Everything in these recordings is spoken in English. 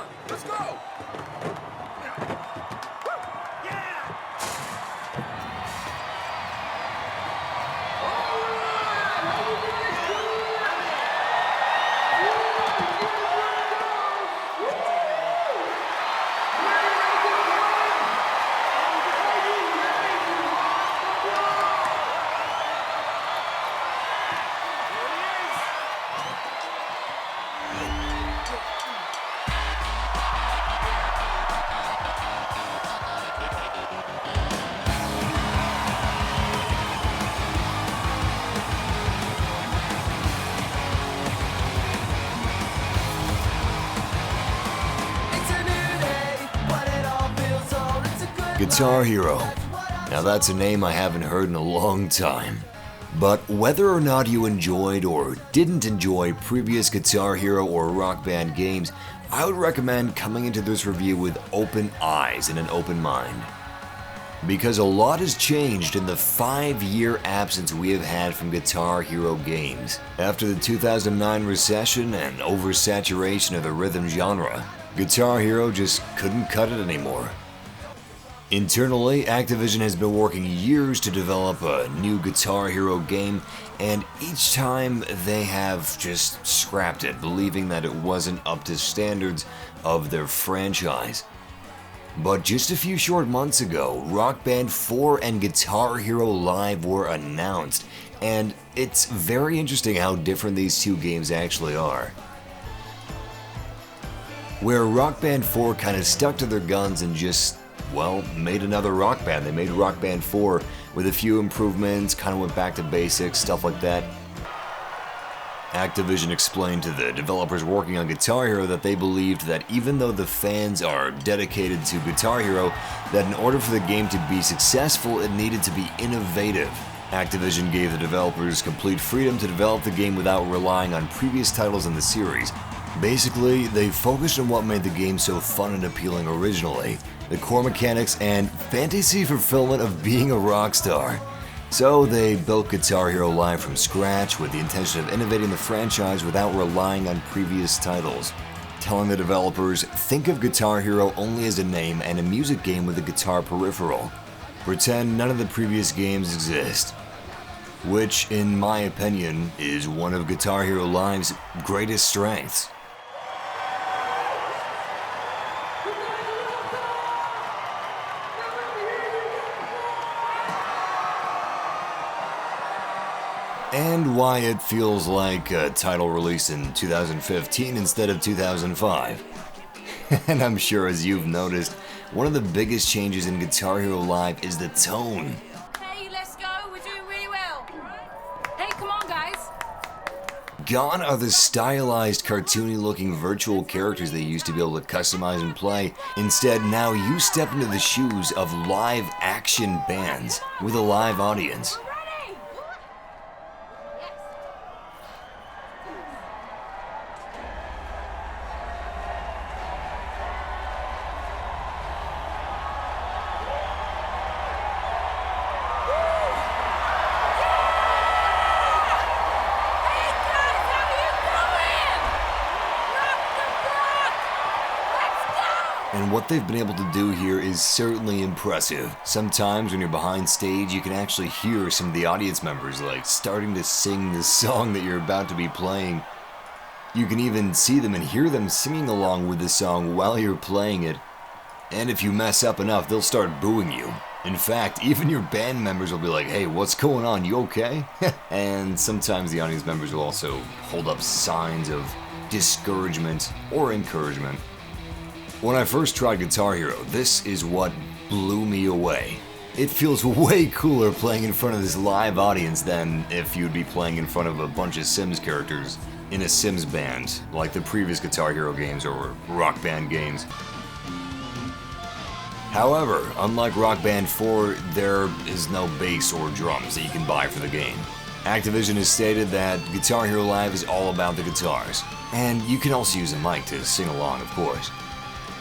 on, let's go! Guitar Hero. Now that's a name I haven't heard in a long time. But whether or not you enjoyed or didn't enjoy previous Guitar Hero or Rock Band games, I would recommend coming into this review with open eyes and an open mind. Because a lot has changed in the 5-year absence we have had from Guitar Hero games. After the 2009 recession and oversaturation of the rhythm genre, Guitar Hero just couldn't cut it anymore. Internally, Activision has been working years to develop a new Guitar Hero game, and each time they have just scrapped it, believing that it wasn't up to standards of their franchise. But just a few short months ago, Rock Band 4 and Guitar Hero Live were announced, and it's very interesting how different these two games actually are. Where Rock Band 4 kind of stuck to their guns and just made another Rock Band. They made Rock Band 4 with a few improvements, kind of went back to basics, stuff like that. Activision explained to the developers working on Guitar Hero that they believed that even though the fans are dedicated to Guitar Hero, that in order for the game to be successful, it needed to be innovative. Activision gave the developers complete freedom to develop the game without relying on previous titles in the series. Basically, they focused on what made the game so fun and appealing originally, the core mechanics and fantasy fulfillment of being a rock star. So they built Guitar Hero Live from scratch with the intention of innovating the franchise without relying on previous titles, telling the developers, think of Guitar Hero only as a name and a music game with a guitar peripheral. Pretend none of the previous games exist. Which, in my opinion, is one of Guitar Hero Live's greatest strengths. And why it feels like a title released in 2015 instead of 2005. And I'm sure as you've noticed, one of the biggest changes in Guitar Hero Live is the tone. Hey, let's go, we're doing really well. Hey, come on guys. Gone are the stylized, cartoony looking virtual characters they used to be able to customize and play. Instead, now you step into the shoes of live action bands with a live audience. And what they've been able to do here is certainly impressive. Sometimes when you're behind stage, you can actually hear some of the audience members starting to sing the song that you're about to be playing. You can even see them and hear them singing along with the song while you're playing it. And if you mess up enough, they'll start booing you. In fact, even your band members will be like, hey, what's going on, you okay? And sometimes the audience members will also hold up signs of discouragement or encouragement. When I first tried Guitar Hero, this is what blew me away. It feels way cooler playing in front of this live audience than if you'd be playing in front of a bunch of Sims characters in a Sims band, like the previous Guitar Hero games or Rock Band games. However, unlike Rock Band 4, there is no bass or drums that you can buy for the game. Activision has stated that Guitar Hero Live is all about the guitars, and you can also use a mic to sing along, of course.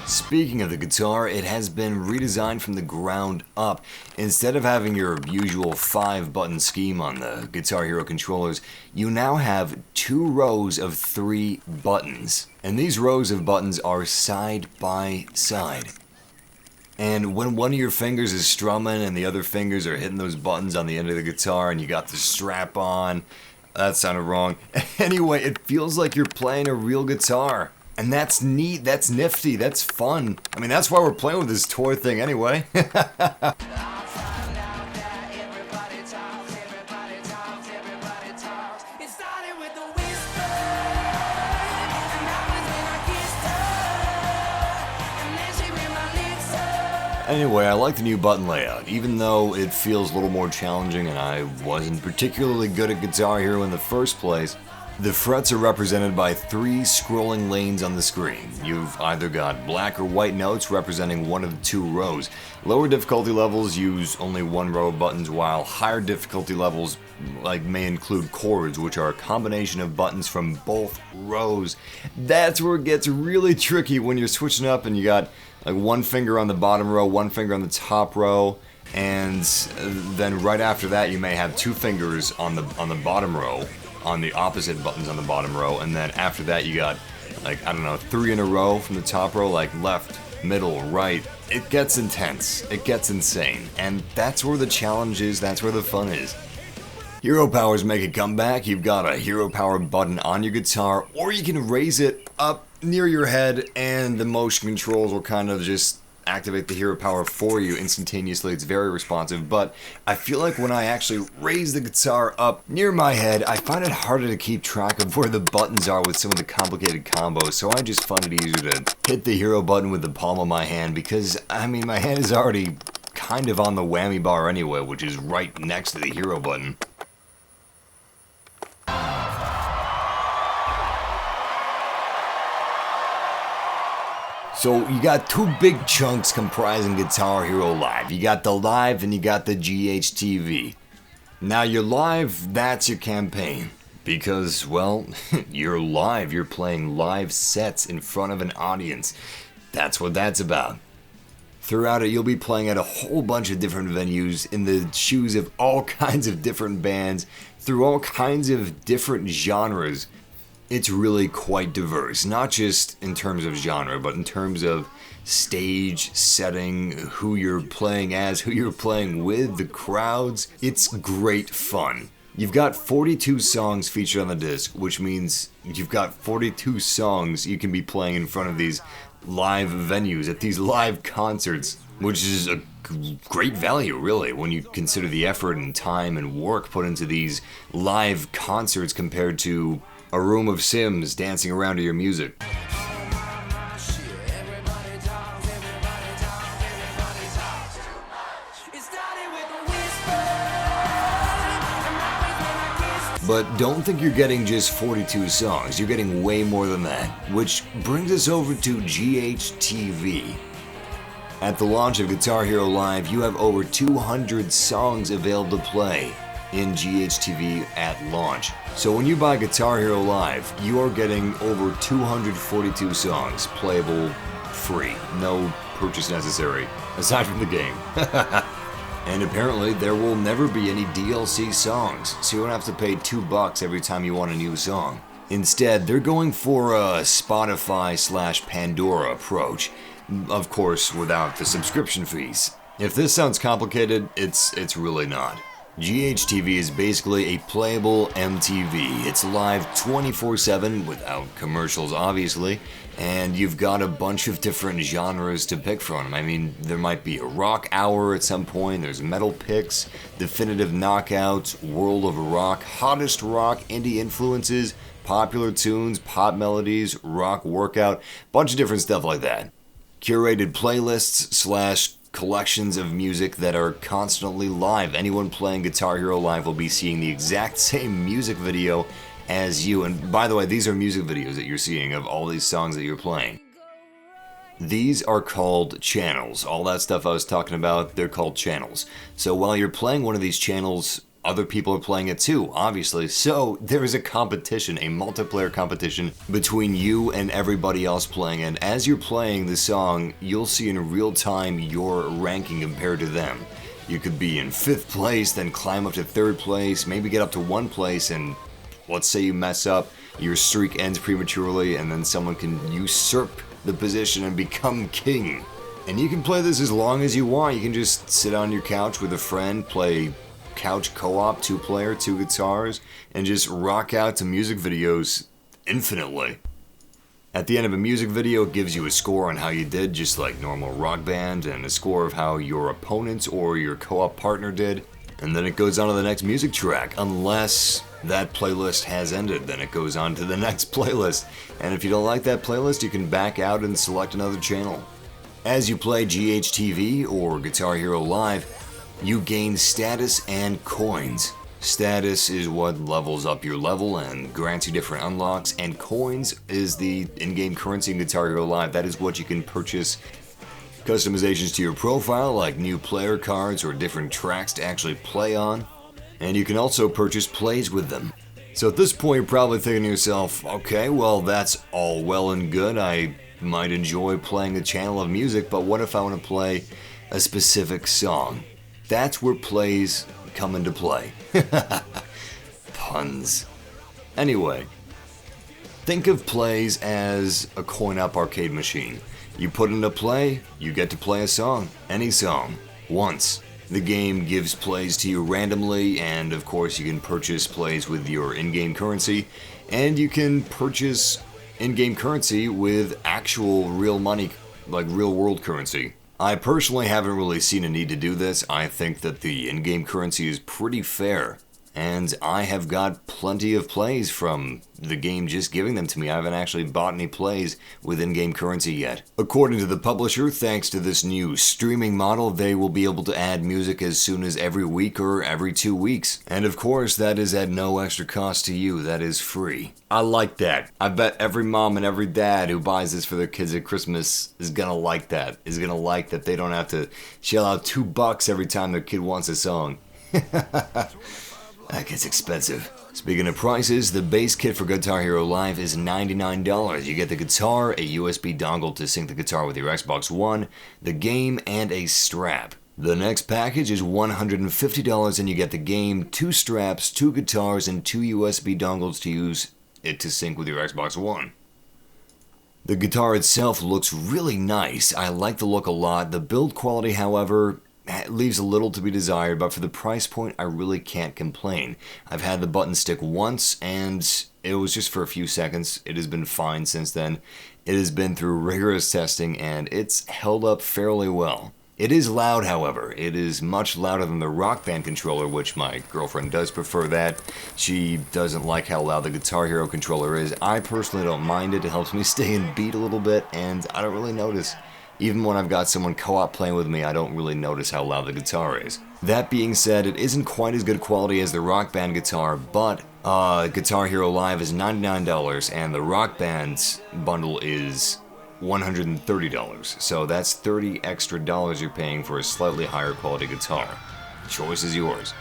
Speaking of the guitar, it has been redesigned from the ground up. Instead of having your usual 5-button scheme on the Guitar Hero controllers, you now have 2 rows of 3 buttons. And these rows of buttons are side by side. And when one of your fingers is strumming and the other fingers are hitting those buttons on the end of the guitar and you got the strap on, that sounded wrong. Anyway, it feels like you're playing a real guitar. And that's neat, that's nifty, that's fun. I mean, that's why we're playing with this toy thing anyway. Anyway, I like the new button layout, even though it feels a little more challenging and I wasn't particularly good at Guitar Hero in the first place. The frets are represented by 3 scrolling lanes on the screen. You've either got black or white notes representing one of the 2 rows. Lower difficulty levels use only 1 row of buttons, while higher difficulty levels may include chords, which are a combination of buttons from both rows. That's where it gets really tricky when you're switching up and you got one finger on the bottom row, 1 finger on the top row, and then right after that you may have 2 fingers on the bottom row, on the opposite buttons on the bottom row, and then after that you got 3 in a row from the top row, like left, middle, right. It gets intense, it gets insane, and that's where the challenge is, that's where the fun is. Hero powers make a comeback. You've got a hero power button on your guitar, or you can raise it up near your head and the motion controls will kind of just activate the hero power for you instantaneously. It's very responsive, but I feel like when I actually raise the guitar up near my head, I find it harder to keep track of where the buttons are with some of the complicated combos, so I just find it easier to hit the hero button with the palm of my hand because, I mean, my hand is already kind of on the whammy bar anyway, which is right next to the hero button. So you got 2 big chunks comprising Guitar Hero Live. You got the Live and you got the GHTV. Now your Live, that's your campaign. Because, well, you're live. You're playing live sets in front of an audience. That's what that's about. Throughout it, you'll be playing at a whole bunch of different venues in the shoes of all kinds of different bands, through all kinds of different genres. It's really quite diverse, not just in terms of genre, but in terms of stage, setting, who you're playing as, who you're playing with, the crowds. It's great fun. You've got 42 songs featured on the disc, which means you've got 42 songs you can be playing in front of these live venues, at these live concerts, which is a great value, really, when you consider the effort and time and work put into these live concerts compared to a room of Sims dancing around to your music. But don't think you're getting just 42 songs, you're getting way more than that, which brings us over to GHTV. At the launch of Guitar Hero Live, you have over 200 songs available to play in GHTV at launch. So when you buy Guitar Hero Live, you are getting over 242 songs playable free, no purchase necessary, aside from the game. And apparently there will never be any DLC songs, so you don't have to pay $2 every time you want a new song. Instead, they're going for a Spotify/Pandora approach, of course without the subscription fees. If this sounds complicated, it's really not. GHTV is basically a playable MTV. It's live 24/7 without commercials, obviously, and you've got a bunch of different genres to pick from. I mean, there might be a rock hour at some point, there's metal picks, definitive knockouts, world of rock, hottest rock, indie influences, popular tunes, pop melodies, rock workout, bunch of different stuff like that. Curated playlists / collections of music that are constantly live. Anyone playing Guitar Hero Live will be seeing the exact same music video as you. And by the way, these are music videos that you're seeing of all these songs that you're playing. These are called channels. All that stuff I was talking about, they're called channels. So while you're playing one of these channels other people are playing it too, obviously. So there is a competition, a multiplayer competition between you and everybody else playing. And as you're playing the song, you'll see in real time your ranking compared to them. You could be in 5th place, then climb up to 3rd place, maybe get up to 1 place, and let's say you mess up, your streak ends prematurely, and then someone can usurp the position and become king. And you can play this as long as you want. You can just sit on your couch with a friend, play couch co-op, 2-player, 2 guitars, and just rock out to music videos infinitely. At the end of a music video, it gives you a score on how you did, just like normal Rock Band, and a score of how your opponent or your co-op partner did. And then it goes on to the next music track, unless that playlist has ended, then it goes on to the next playlist. And if you don't like that playlist, you can back out and select another channel. As you play GHTV or Guitar Hero Live, you gain status and coins. Status is what levels up your level and grants you different unlocks, and coins is the in-game currency in Guitar Hero Live. That is what you can purchase customizations to your profile, like new player cards or different tracks to actually play on, and you can also purchase plays with them. So at this point, you're probably thinking to yourself, okay, well, that's all well and good. I might enjoy playing a channel of music, but what if I want to play a specific song? That's where plays come into play. Puns. Anyway, think of plays as a coin-op arcade machine. You put in a play, you get to play a song, any song, once. The game gives plays to you randomly, and of course you can purchase plays with your in-game currency, and you can purchase in-game currency with actual real money, like real-world currency. I personally haven't really seen a need to do this. I think that the in-game currency is pretty fair, and I have got plenty of plays from the game just giving them to me. I haven't actually bought any plays with in-game currency yet. According to the publisher, thanks to this new streaming model, they will be able to add music as soon as every week or every 2 weeks. And of course, that is at no extra cost to you. That is free. I like that. I bet every mom and every dad who buys this for their kids at Christmas is gonna like that. Is gonna like that they don't have to shell out $2 every time their kid wants a song. That gets expensive. Speaking of prices, the base kit for Guitar Hero Live is $99. You get the guitar, a USB dongle to sync the guitar with your Xbox One, the game, and a strap. The next package is $150 and you get the game, 2 straps, 2 guitars, and 2 USB dongles to use it to sync with your Xbox One. The guitar itself looks really nice. I like the look a lot. The build quality, however, leaves a little to be desired, but for the price point, I really can't complain. I've had the button stick once, and it was just for a few seconds. It has been fine since then. It has been through rigorous testing, and it's held up fairly well. It is loud, however. It is much louder than the Rock Band controller, which my girlfriend does prefer that. She doesn't like how loud the Guitar Hero controller is. I personally don't mind it. It helps me stay in beat a little bit, and I don't really notice. Even when I've got someone co-op playing with me, I don't really notice how loud the guitar is. That being said, it isn't quite as good quality as the Rock Band guitar, but Guitar Hero Live is $99 and the Rock Band bundle is $130. So that's $30 extra you're paying for a slightly higher quality guitar. The choice is yours.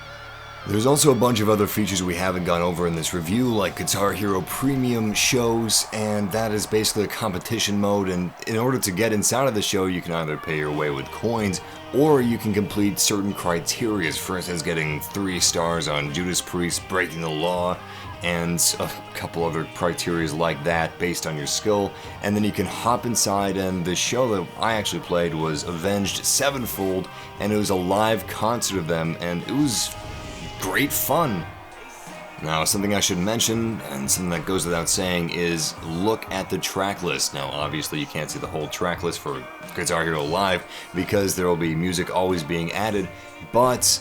There's also a bunch of other features we haven't gone over in this review, like Guitar Hero Premium shows, and that is basically a competition mode, and in order to get inside of the show, you can either pay your way with coins, or you can complete certain criteria, for instance, getting 3 stars on Judas Priest Breaking the Law, and a couple other criteria like that based on your skill, and then you can hop inside, and the show that I actually played was Avenged Sevenfold, and it was a live concert of them, and it was great fun. Now, something I should mention, and something that goes without saying, is look at the track list. Now, obviously, you can't see the whole track list for Guitar Hero Live because there will be music always being added, but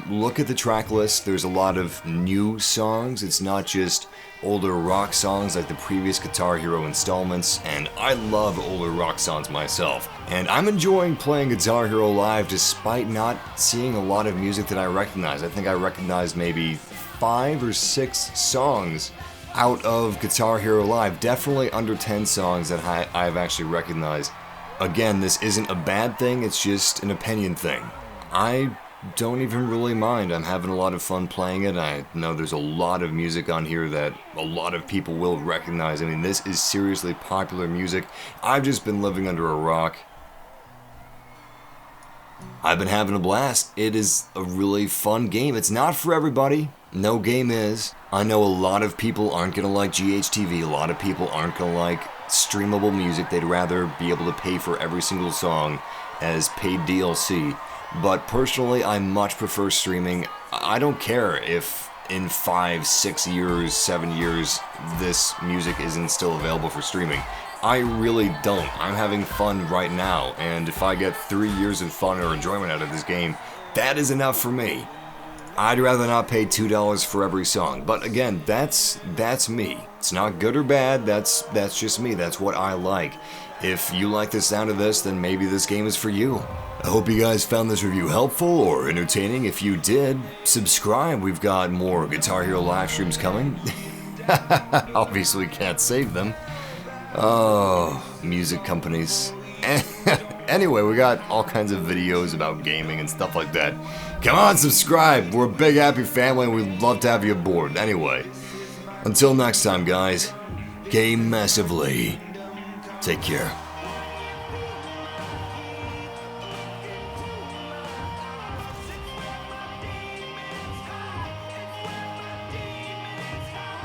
look at the track list. There's a lot of new songs. It's not just older rock songs like the previous Guitar Hero installments, and I love older rock songs myself. And I'm enjoying playing Guitar Hero Live despite not seeing a lot of music that I recognize. I think I recognized maybe 5 or 6 songs out of Guitar Hero Live. Definitely under 10 songs that I've actually recognized. Again, this isn't a bad thing, it's just an opinion thing. I don't even really mind. I'm having a lot of fun playing it. I know there's a lot of music on here that a lot of people will recognize. I mean, this is seriously popular music. I've just been living under a rock. I've been having a blast. It is a really fun game. It's not for everybody. No game is. I know a lot of people aren't going to like GHTV. A lot of people aren't going to like streamable music. They'd rather be able to pay for every single song as paid DLC. But personally, I much prefer streaming. I don't care if in 5, 6 years, 7 years, this music isn't still available for streaming. I really don't. I'm having fun right now, and if I get 3 years of fun or enjoyment out of this game, that is enough for me. I'd rather not pay $2 for every song, but again, that's me. It's not good or bad, that's just me, that's what I like. If you like the sound of this, then maybe this game is for you. I hope you guys found this review helpful or entertaining. If you did, subscribe. We've got more Guitar Hero live streams coming. Obviously can't save them. Oh, music companies. Anyway, we got all kinds of videos about gaming and stuff like that. Come on, subscribe. We're a big, happy family, and we'd love to have you aboard. Anyway, until next time, guys, game massively. Take care.